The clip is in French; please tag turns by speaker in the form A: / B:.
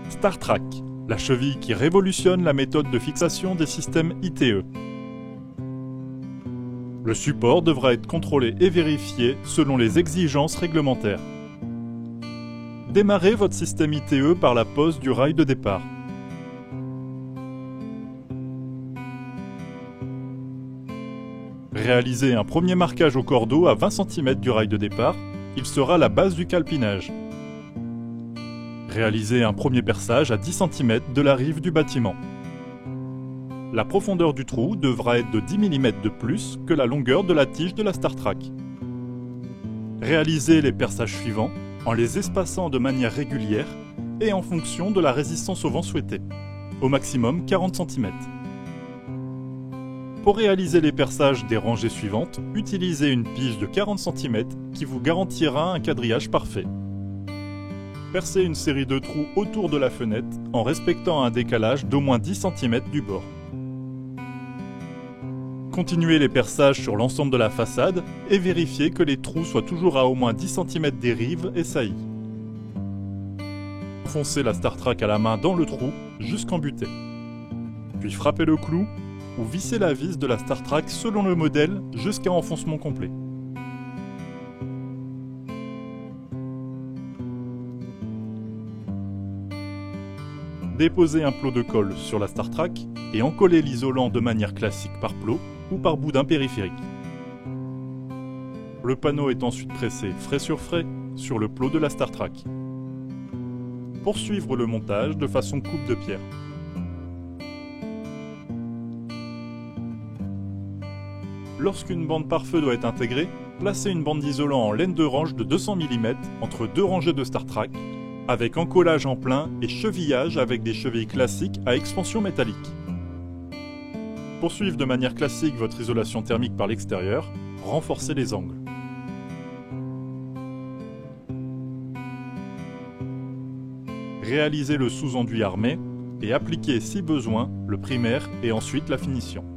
A: StarTrack, la cheville qui révolutionne la méthode de fixation des systèmes ITE. Le support devra être contrôlé et vérifié selon les exigences réglementaires. Démarrez votre système ITE par la pose du rail de départ. Réalisez un premier marquage au cordeau à 20 cm du rail de départ, il sera la base du calpinage. Réalisez un premier perçage à 10 cm de la rive du bâtiment. La profondeur du trou devra être de 10 mm de plus que la longueur de la tige de la StarTrack. Réalisez les perçages suivants en les espaçant de manière régulière et en fonction de la résistance au vent souhaitée, au maximum 40 cm. Pour réaliser les perçages des rangées suivantes, utilisez une pige de 40 cm qui vous garantira un quadrillage parfait. Percez une série de trous autour de la fenêtre en respectant un décalage d'au moins 10 cm du bord. Continuez les perçages sur l'ensemble de la façade et vérifiez que les trous soient toujours à au moins 10 cm des rives et saillies. Enfoncez la StarTrack à la main dans le trou jusqu'en butée. Puis frappez le clou ou vissez la vis de la StarTrack selon le modèle jusqu'à enfoncement complet. Déposez un plot de colle sur la StarTrack et encollez l'isolant de manière classique par plot ou par boudin périphérique. Le panneau est ensuite pressé frais sur frais sur le plot de la StarTrack. Poursuivre le montage de façon coupe de pierre. Lorsqu'une bande pare-feu doit être intégrée, placez une bande d'isolant en laine de range de 200 mm entre deux rangées de StarTrack, avec encollage en plein et chevillage avec des chevilles classiques à expansion métallique. Pour suivre de manière classique votre isolation thermique par l'extérieur, renforcez les angles. Réalisez le sous-enduit armé et appliquez si besoin le primaire et ensuite la finition.